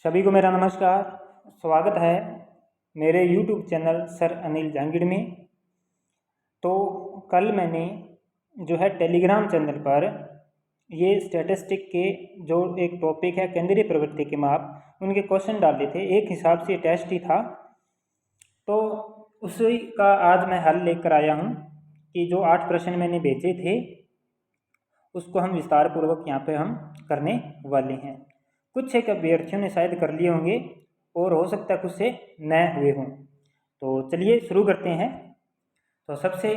सभी को मेरा नमस्कार। स्वागत है मेरे YouTube channel sir Anil Jangid में। तो कल मैंने जो है टेलीग्राम चैनल पर ये स्टैटिस्टिक के जो एक टॉपिक है केंद्रीय प्रवृत्ति के माप, उनके क्वेश्चन डाले थे। एक हिसाब से टेस्ट ही था, तो उसी का आज मैं हल लेकर आया हूँ कि जो 8 प्रश्न मैंने भेजे थे उसको हम विस्तार पूर्वक यहाँ पे हम करने वाले हैं। कुछ एक अभ्यर्थियों ने शायद कर लिए होंगे और हो सकता है कुछ से नए हुए हों। तो चलिए शुरू करते हैं। तो सबसे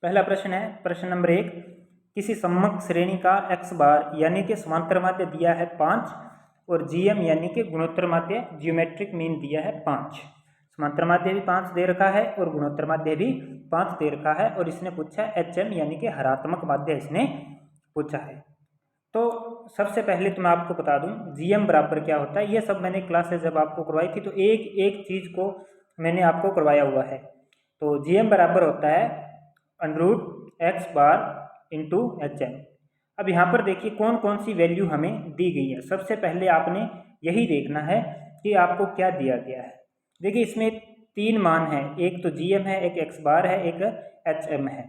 पहला प्रश्न है, प्रश्न नंबर 1। किसी सम्मक श्रेणी का x बार यानी कि समांतर माध्य दिया है 5 और gm यानी कि गुणोत्तर माध्य जियोमेट्रिक मीन दिया है 5। समांतर माध्य भी 5 दे रखा है और गुणोत्तर माध्य भी 5 दे रखा है, और इसने पूछा है hm यानी कि हरात्मक माध्य इसने पूछा है। तो सबसे पहले तो मैं आपको बता दूं gm बराबर क्या होता है। ये सब मैंने क्लासेस जब आपको करवाई थी तो एक एक चीज़ को मैंने आपको करवाया हुआ है। तो gm बराबर होता है √x बार इंटू hm। अब यहाँ पर देखिए कौन कौन सी वैल्यू हमें दी गई है। सबसे पहले आपने यही देखना है कि आपको क्या दिया गया है। देखिए इसमें 3 मान हैं, एक तो gm है, एक x बार है, एक hm है,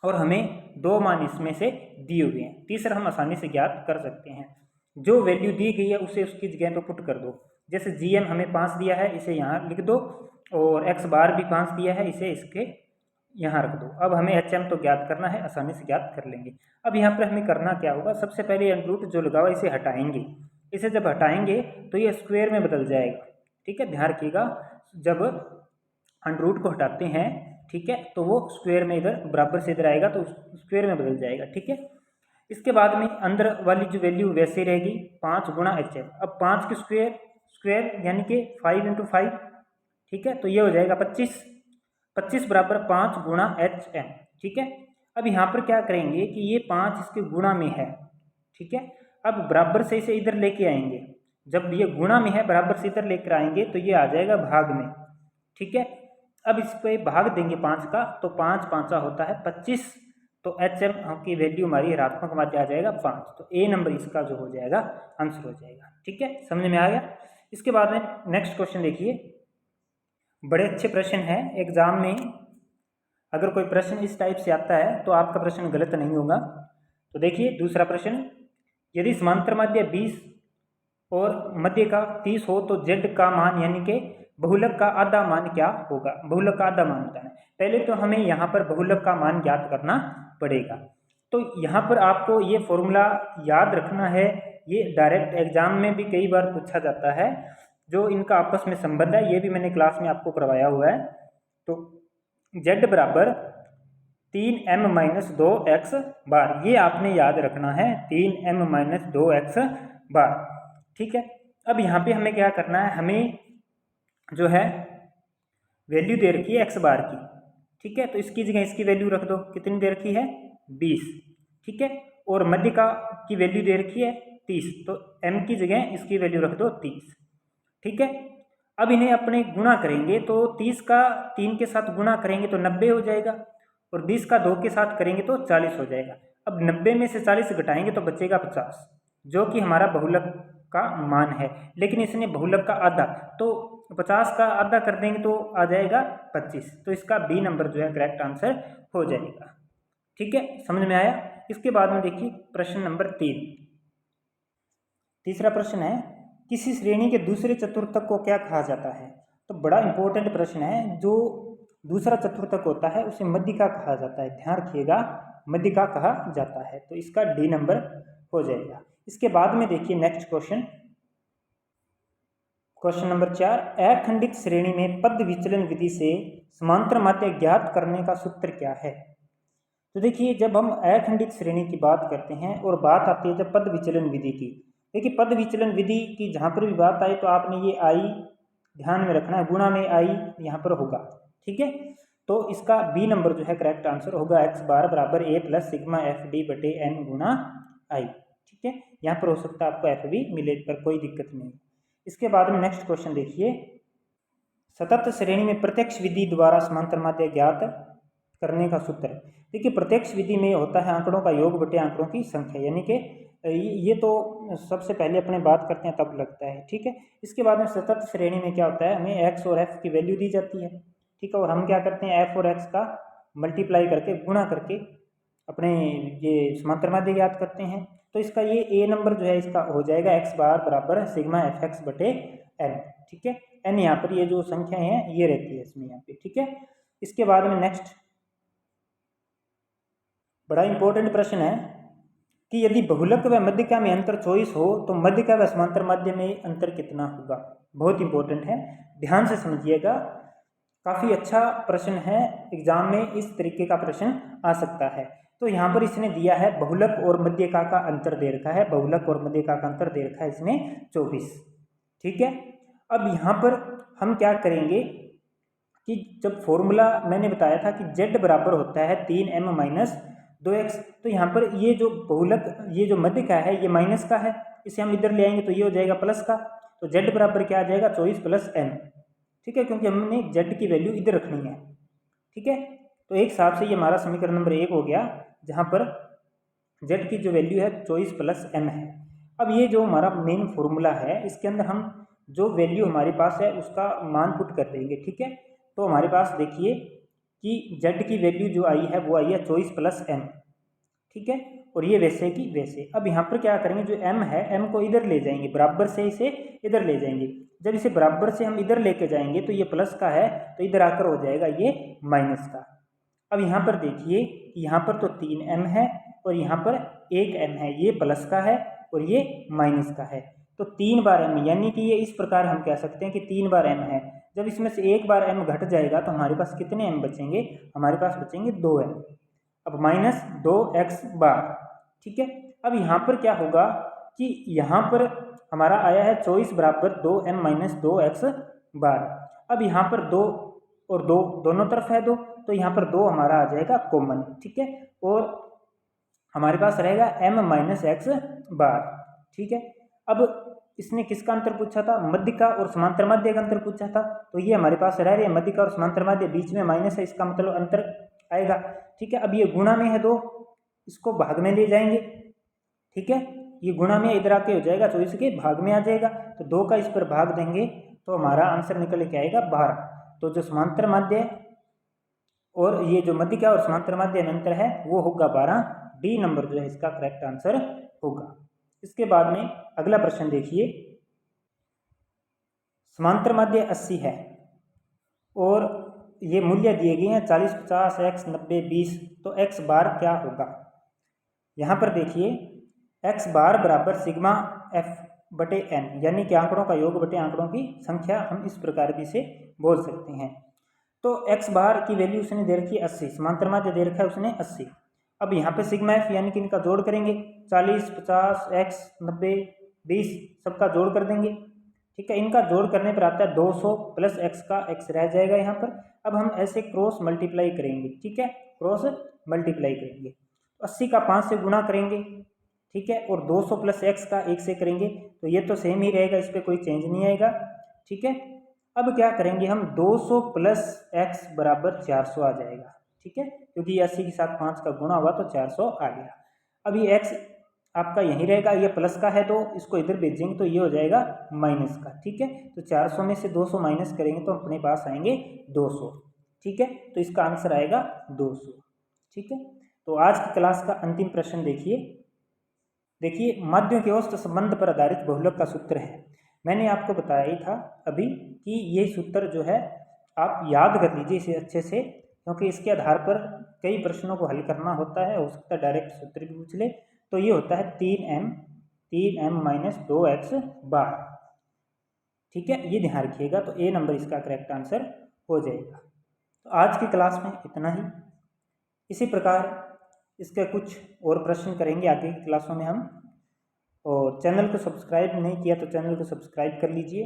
और हमें 2 मान इसमें से दिए हुए हैं। तीसरा हम आसानी से ज्ञात कर सकते हैं। जो वैल्यू दी गई है उसे उसकी जगह पर पुट कर दो। जैसे gm हमें 5 दिया है, इसे यहाँ लिख दो, और x बार भी 5 दिया है, इसे इसके यहाँ रख दो। अब हमें hm तो ज्ञात करना है, आसानी से ज्ञात कर लेंगे। अब यहाँ पर हमें करना क्या होगा, सबसे पहले अंडर जो लगा हुआ इसे हटाएंगे। इसे जब हटाएंगे तो ये स्क्वायर में बदल जाएगा। ठीक है, ध्यान रखिएगा, जब अंडर को हटाते हैं, ठीक है, तो वो स्क्वायर में इधर बराबर से इधर आएगा तो स्क्वायर में बदल जाएगा। ठीक है, इसके बाद में अंदर वाली जो वैल्यू वैसे रहेगी 5 गुणा hm। अब 5 की स्क्वायर यानी कि 5 × 5, ठीक है, तो ये हो जाएगा 25। 25 बराबर 5 गुणा hm। ठीक है, अब यहाँ पर क्या करेंगे कि ये 5 इसके गुणा में है। ठीक है, अब बराबर से इसे इधर लेके आएंगे। जब ये गुणा में है बराबर से इधर लेकर आएंगे तो ये आ जाएगा भाग में। ठीक है, अब इस पे भाग देंगे 5 का, तो 5 5 होता है 25। तो hm की वैल्यू हमारी ऋणात्मक माध्य आ जाएगा 5। तो ए नंबर इसका जो हो जाएगा आंसर हो जाएगा। ठीक है, समझ में आ गया। इसके बाद में नेक्स्ट क्वेश्चन देखिए, बड़े अच्छे प्रश्न है। एग्जाम में अगर कोई प्रश्न इस टाइप से आता है तो आपका प्रश्न गलत नहीं होगा। तो देखिए दूसरा प्रश्न, यदि समांतर माध्य 20 और मध्य का 30 हो तो z का मान यानी कि बहुलक का आधा मान क्या होगा। बहुलक का आधा मान बताना है। पहले तो हमें यहाँ पर बहुलक का मान ज्ञात करना पड़ेगा। तो यहाँ पर आपको ये फॉर्मूला याद रखना है। ये डायरेक्ट एग्जाम में भी कई बार पूछा जाता है। जो इनका आपस में संबंध है ये भी मैंने क्लास में आपको करवाया हुआ है। तो z बराबर 3m - 2x बार, ये आपने याद रखना है, 3m - 2x बार। ठीक है, अब यहाँ पे हमें क्या करना है, हमें जो है वैल्यू दे रखी है x बार की। ठीक है, तो इसकी जगह इसकी वैल्यू रख दो। कितनी दे रखी है, 20। ठीक है, और मध्य का की वैल्यू दे रखी है 30, तो m की जगह इसकी वैल्यू रख दो 30। ठीक है, अब इन्हें अपने गुणा करेंगे तो 30 का 3 के साथ गुणा करेंगे तो 90 हो जाएगा, और 20 का 2 के साथ करेंगे तो 40 हो जाएगा। अब 90 में से 40 घटाएंगे तो बचेगा 50, जो कि हमारा बहुलक का मान है। लेकिन इसने बहुलक का आधा, तो 50 का आधा कर देंगे तो आ जाएगा 25। तो इसका बी नंबर जो है करेक्ट आंसर हो जाएगा। ठीक है, समझ में आया। इसके बाद में देखिए प्रश्न नंबर 3। तीसरा प्रश्न है, किसी श्रेणी के दूसरे चतुर्थक को क्या कहा जाता है। तो बड़ा इंपॉर्टेंट प्रश्न है। जो दूसरा चतुर्थक होता है उसे मध्यिका कहा जाता है। ध्यान रखिएगा, मध्यिका कहा जाता है। तो इसका डी नंबर हो जाएगा। इसके बाद में देखिए नेक्स्ट क्वेश्चन, क्वेश्चन नंबर 4। अखंडित श्रेणी में पद विचलन विधि से समांतर माध्य ज्ञात करने का सूत्र क्या है। तो देखिए जब हम अखंडित श्रेणी की बात करते हैं और बात आती है जब पद विचलन विधि की, देखिए पद विचलन विधि की जहाँ पर भी बात आए तो आपने ये आई ध्यान में रखना है, गुणा में आई यहाँ पर होगा। ठीक है, तो इसका बी नंबर जो है करेक्ट आंसर होगा, x बार बराबर a + सिग्मा fd बटे n गुणा आई। ठीक है, यहाँ पर हो सकता है आपको एफ भी मिले, पर कोई दिक्कत नहीं। इसके बाद में नेक्स्ट क्वेश्चन देखिए, सतत श्रेणी में प्रत्यक्ष विधि द्वारा समांतर माध्य ज्ञात करने का सूत्र। देखिए प्रत्यक्ष विधि में होता है आंकड़ों का योग बटे आंकड़ों की संख्या, यानी कि ये तो सबसे पहले अपने बात करते हैं तब लगता है, ठीक है। इसके बाद में सतत श्रेणी में क्या होता है, हमें एक्स और एफ की वैल्यू दी जाती है, ठीक है, और हम क्या करते हैं एफ और एक्स का मल्टीप्लाई करके गुणा करके अपने ये समांतर माध्य ज्ञात करते हैं। तो इसका ये ए नंबर जो है इसका हो जाएगा एक्स बार बराबर सिग्मा एफ एक्स बटे एन, ठीक है। एन यहाँ पर ये जो संख्याएं हैं ये रहती है इसमें यहाँ पे, ठीक है। इसके बाद में नेक्स्ट बड़ा इंपॉर्टेंट प्रश्न है कि यदि बहुलक व मध्यिका में अंतर 24 हो तो मध्यिका व समांतर माध्य में अंतर कितना होगा। बहुत इंपॉर्टेंट है, ध्यान से समझिएगा, काफ़ी अच्छा प्रश्न है, एग्जाम में इस तरीके का प्रश्न आ सकता है। तो यहाँ पर इसने दिया है बहुलक और मध्यिका का अंतर दे रखा है, बहुलक और मध्यिका का अंतर दे रखा है इसने 24, ठीक है। अब यहाँ पर हम क्या करेंगे कि जब फॉर्मूला मैंने बताया था कि z बराबर होता है 3m माइनस 2x, तो यहाँ पर ये जो बहुलक ये जो मध्यिका है ये माइनस का है, इसे हम इधर ले आएंगे तो ये हो जाएगा प्लस का, तो z बराबर क्या आ जाएगा 24 प्लस m, ठीक है, क्योंकि हमने z की वैल्यू इधर रखनी है, ठीक है। तो एक हिसाब से ये हमारा समीकरण नंबर 1 हो गया, जहाँ पर z की जो वैल्यू है 24 प्लस m है। अब ये जो हमारा मेन फॉर्मूला है इसके अंदर हम जो वैल्यू हमारे पास है उसका मान पुट कर देंगे, ठीक है। तो हमारे पास देखिए कि z की वैल्यू जो आई है वो आई है 24 प्लस m, ठीक है, और ये वैसे की वैसे। अब यहाँ पर क्या करेंगे, जो m है m को इधर ले जाएंगे, बराबर से इसे इधर ले जाएंगे। जब इसे बराबर से हम इधर लेके जाएंगे तो ये प्लस का है तो इधर आकर हो जाएगा ये माइनस का। अब यहाँ पर देखिए यहाँ पर तो 3m है और यहाँ पर 1m है, ये प्लस का है और ये माइनस का है, तो 3 बार m, यानी कि ये इस प्रकार हम कह सकते हैं कि 3 बार m है। जब इसमें से एक बार m घट जाएगा तो हमारे पास कितने m बचेंगे, हमारे पास बचेंगे 2m। अब माइनस 2x बार, ठीक है। अब यहाँ पर क्या होगा कि यहाँ पर हमारा आया है 24 बराबर 2m माइनस 2x बार। अब यहाँ पर 2 और 2 दोनों तरफ है 2, तो यहाँ पर 2 हमारा आ जाएगा कॉमन, ठीक है, और हमारे पास रहेगा m माइनस एक्स बार, ठीक है। अब इसने किसका अंतर पूछा था, मध्यिका और समांतर माध्य का अंतर पूछा था, तो ये हमारे पास रह रही है मध्यिका और समांतर माध्य, बीच में माइनस है, इसका मतलब अंतर आएगा, ठीक है। अब ये गुणा में है 2, इसको भाग में ले जाएंगे, ठीक है, ये गुणा में इधर आके हो जाएगा 24 के भाग में आ जाएगा, तो 2 का इस पर भाग देंगे तो हमारा आंसर निकल के आएगा 12। तो जो समांतर माध्य और ये जो मध्यिका और समांतर माध्य में अंतर है वो होगा 12, डी नंबर जो है इसका करेक्ट आंसर होगा। इसके बाद में अगला प्रश्न देखिए, समांतर माध्य 80 है और ये मूल्य दिए गए हैं 40, 50, x, 90, 20, तो x बार क्या होगा। यहाँ पर देखिए x बार बराबर सिग्मा f बटे n, यानी कि आंकड़ों का योग बटे आंकड़ों की संख्या, हम इस प्रकार भी इसे बोल सकते हैं। तो x बार की वैल्यू उसने दे रखी है 80, समांतर माध्य दे रखा है उसने 80। अब यहाँ पे सिग्मा f यानी कि इनका जोड़ करेंगे, 40, 50, x, 90, 20 सबका जोड़ कर देंगे, ठीक है। इनका जोड़ करने पर आता है 200 प्लस x का x रह जाएगा यहाँ पर। अब हम ऐसे क्रॉस मल्टीप्लाई करेंगे, ठीक है, क्रॉस मल्टीप्लाई करेंगे, 80 का 5 से गुणा करेंगे, ठीक है, और 200 प्लस x का 1 से करेंगे, तो ये तो सेम ही रहेगा, इस पर कोई चेंज नहीं आएगा, ठीक है। अब क्या करेंगे हम 200 प्लस x बराबर 400 आ जाएगा, ठीक है, क्योंकि 80 के साथ 5 का गुणा हुआ तो 400 आ गया। अब ये x आपका यहीं रहेगा, ये प्लस का है तो इसको इधर भेजेंगे तो ये हो जाएगा माइनस का, ठीक है। तो 400 में से 200 माइनस करेंगे तो अपने पास आएंगे 200, ठीक है, तो इसका आंसर आएगा 200, ठीक है। तो आज की क्लास का अंतिम प्रश्न देखिए माध्यों के औसत संबंध पर आधारित बहुलक का सूत्र है। मैंने आपको बताया ही था अभी कि ये सूत्र जो है आप याद कर लीजिए इसे अच्छे से, क्योंकि इसके आधार पर कई प्रश्नों को हल करना होता है, हो सकता है डायरेक्ट सूत्र भी पूछ ले। तो ये होता है 3m माइनस 2x बार, ठीक है, ये ध्यान रखिएगा, तो ए नंबर इसका करेक्ट आंसर हो जाएगा। तो आज की क्लास में इतना ही, इसी प्रकार इसके कुछ और प्रश्न करेंगे आगे की क्लासों में हम। और चैनल को सब्सक्राइब नहीं किया तो चैनल को सब्सक्राइब कर लीजिए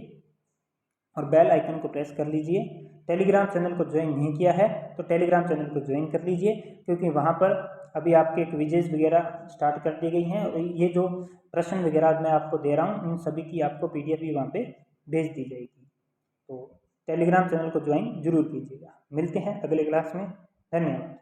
और बेल आइकन को प्रेस कर लीजिए। टेलीग्राम चैनल को ज्वाइन नहीं किया है तो टेलीग्राम चैनल को ज्वाइन कर लीजिए, क्योंकि वहाँ पर अभी आपके क्विजेज वगैरह स्टार्ट कर दी गई हैं और ये जो प्रश्न वगैरह मैं आपको दे रहा हूँ इन सभी की आपको PDF भी वहाँ पे भेज दी जाएगी। तो टेलीग्राम चैनल को ज्वाइन जरूर कीजिएगा। मिलते हैं अगले क्लास में, धन्यवाद।